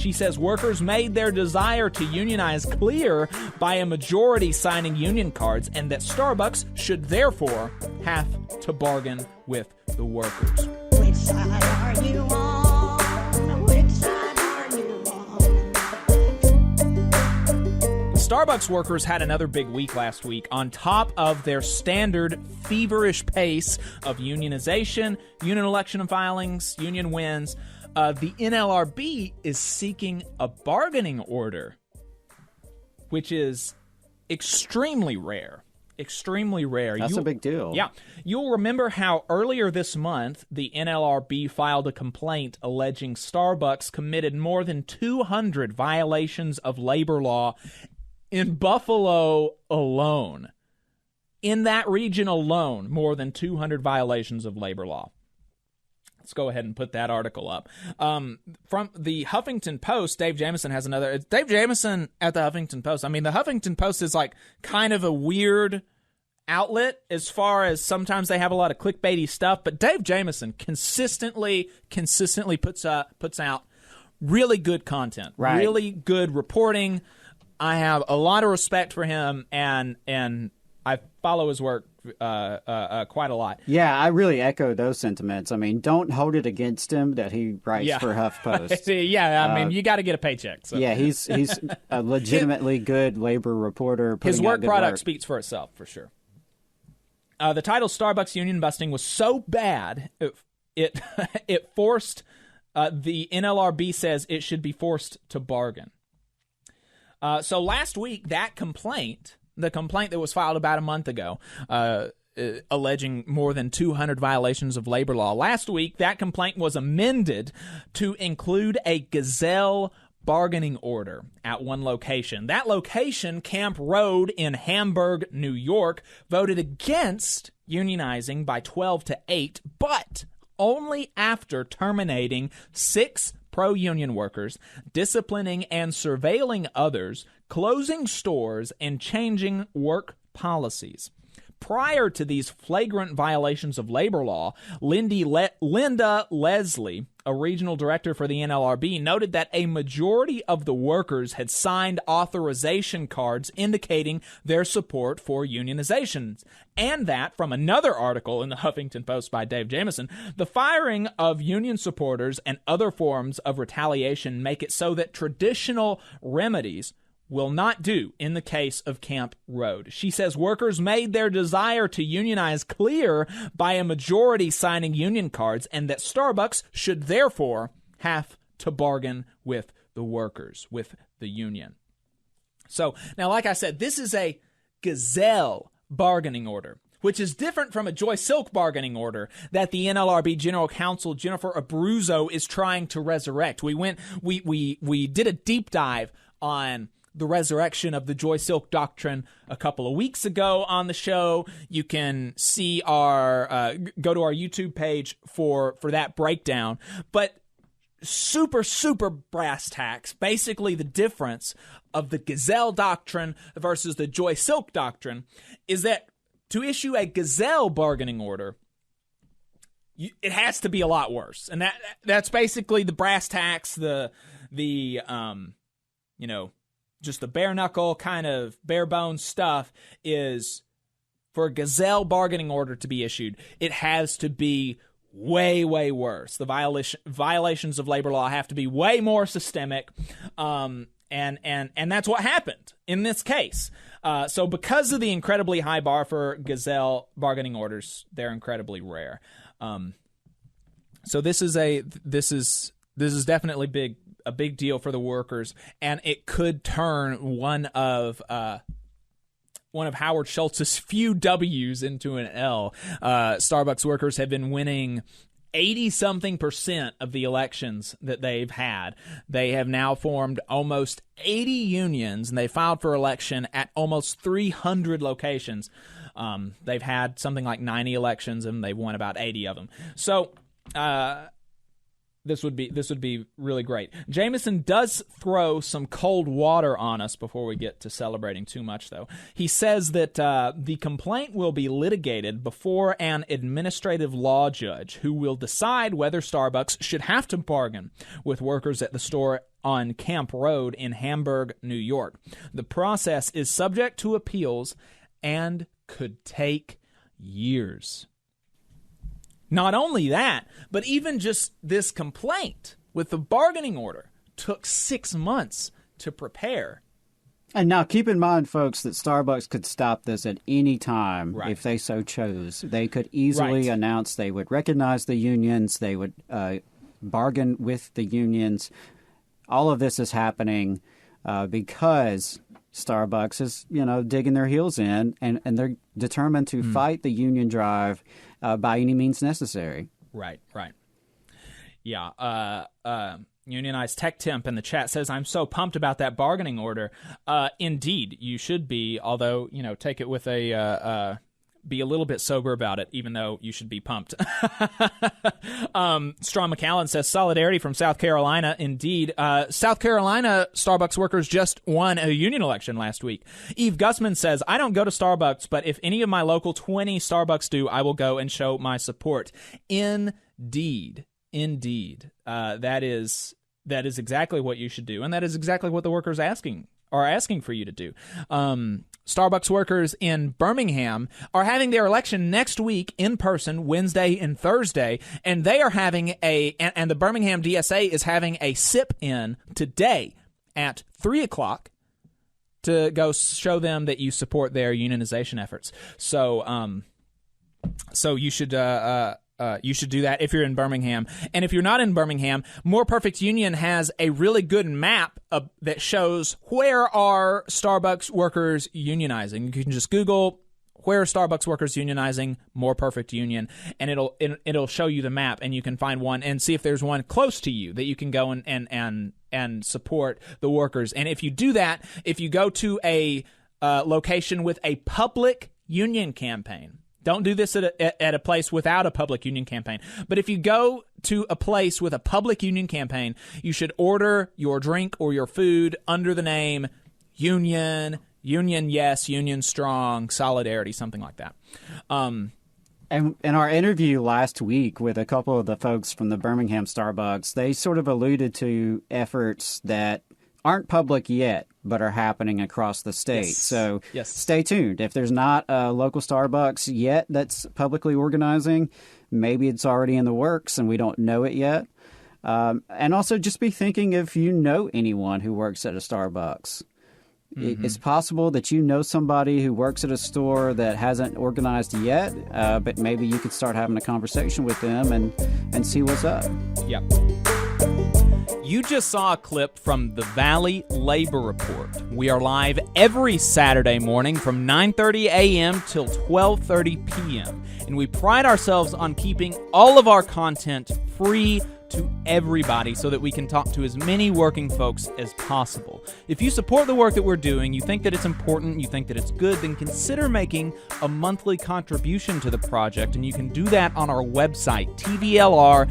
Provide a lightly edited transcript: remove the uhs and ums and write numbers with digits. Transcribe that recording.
She says workers made their desire to unionize clear by a majority signing union cards, and that Starbucks should therefore have to bargain with the workers. Which side are you on? Which side are you on? Starbucks workers had another big week last week on top of their standard feverish pace of unionization, union election and filings, union wins. The NLRB is seeking a bargaining order, which is extremely rare. Extremely rare. That's a big deal. Yeah. You'll remember how earlier this month, the NLRB filed a complaint alleging Starbucks committed more than 200 violations of labor law in Buffalo alone. In that region alone, more than 200 violations of labor law. Let's go ahead and put that article up. From the Huffington Post, Dave Jamieson has another. It's Dave Jamieson at the Huffington Post. I mean, the Huffington Post is like kind of a weird outlet as far as sometimes they have a lot of clickbaity stuff, but Dave Jamieson consistently puts out really good content, right. Really good reporting. I have a lot of respect for him, and I follow his work quite a lot. Yeah, I really echo those sentiments. I mean, don't hold it against him that he writes for HuffPost. Yeah, I mean, you got to get a paycheck. So. Yeah, he's a legitimately good labor reporter. His work product speaks for itself, for sure. The title "Starbucks Union Busting" was so bad it forced the NLRB says it should be forced to bargain. So last week, that complaint. The complaint that was filed about a month ago, alleging more than 200 violations of labor law. Last week, that complaint was amended to include a gazelle bargaining order at one location. That location, Camp Road in Hamburg, New York, voted against unionizing by 12-8, but only after terminating 6 pro-union workers, disciplining and surveilling others, closing stores, and changing work policies. Prior to these flagrant violations of labor law, Linda Leslie, a regional director for the NLRB, noted that a majority of the workers had signed authorization cards indicating their support for unionizations, and that, from another article in the Huffington Post by Dave Jamieson, the firing of union supporters and other forms of retaliation make it so that traditional remedies will not do in the case of Camp Road. She says workers made their desire to unionize clear by a majority signing union cards, and that Starbucks should therefore have to bargain with the workers, with the union. So, now, like I said, this is a gazelle bargaining order, which is different from a Joy Silk bargaining order that the NLRB General Counsel Jennifer Abruzzo is trying to resurrect. We did a deep dive on the resurrection of the Joy Silk doctrine a couple of weeks ago on the show. You can see our go to our YouTube page for that breakdown. But super brass tacks, basically the difference of the Gazelle doctrine versus the Joy Silk doctrine is that to issue a Gazelle bargaining order, it has to be a lot worse, and that's basically the brass tacks, just the bare knuckle kind of bare bones stuff is for a Gazelle bargaining order to be issued, it has to be way worse. The violations of labor law have to be way more systemic, and that's what happened in this case. So because of the incredibly high bar for Gazelle bargaining orders, they're incredibly rare. So this is definitely a big deal for the workers, and it could turn one of Howard Schultz's few W's into an L. Starbucks workers have been winning 80-something% of the elections that they've had. They have now formed almost 80 unions, and they filed for election at almost 300 locations. They've had something like 90 elections, and they've won about 80 of them. So This would be really great. Jameson does throw some cold water on us before we get to celebrating too much, though. He says that the complaint will be litigated before an administrative law judge who will decide whether Starbucks should have to bargain with workers at the store on Camp Road in Hamburg, New York. The process is subject to appeals and could take years. Not only that, but even just this complaint with the bargaining order took 6 months to prepare. And now keep in mind, folks, that Starbucks could stop this at any time if they so chose. They could easily announce they would recognize the unions, they would bargain with the unions. All of this is happening because Starbucks is, digging their heels in, and they're determined to fight the union drive by any means necessary. Right. Yeah. Unionized Tech Temp in the chat says, I'm so pumped about that bargaining order. Indeed, you should be, although, take it with be a little bit sober about it, even though you should be pumped. Strawn McAllen says, solidarity from South Carolina. Indeed. South Carolina Starbucks workers just won a union election last week. Eve Gussman says, I don't go to Starbucks, but if any of my local 20 Starbucks do, I will go and show my support. Indeed. That is exactly what you should do, and that is exactly what the workers are asking for you to do. Starbucks workers in Birmingham are having their election next week in person, Wednesday and Thursday, and they are having and the Birmingham DSA is having a sit-in today at 3:00 to go show them that you support their unionization efforts. So you should do that if you're in Birmingham. And if you're not in Birmingham, More Perfect Union has a really good map that shows where are Starbucks workers unionizing. You can just Google where are Starbucks workers unionizing, More Perfect Union, and it'll show you the map, and you can find one and see if there's one close to you that you can go and support the workers. And if you do that, if you go to a location with a public union campaign, don't do this at a place without a public union campaign. But if you go to a place with a public union campaign, you should order your drink or your food under the name Union Yes, Union Strong, Solidarity, something like that. And in our interview last week with a couple of the folks from the Birmingham Starbucks, they sort of alluded to efforts that aren't public yet, but are happening across the state. Yes. So yes. Stay tuned. If there's not a local Starbucks yet that's publicly organizing, maybe it's already in the works and we don't know it yet. And also just be thinking if you know anyone who works at a Starbucks. Mm-hmm. It's possible that you know somebody who works at a store that hasn't organized yet, but maybe you could start having a conversation with them and see what's up. Yep. You just saw a clip from the Valley Labor Report. We are live every Saturday morning from 9:30 a.m. till 12:30 p.m. And we pride ourselves on keeping all of our content free to everybody so that we can talk to as many working folks as possible. If you support the work that we're doing, you think that it's important, you think that it's good, then consider making a monthly contribution to the project, and you can do that on our website, tvlr.fm.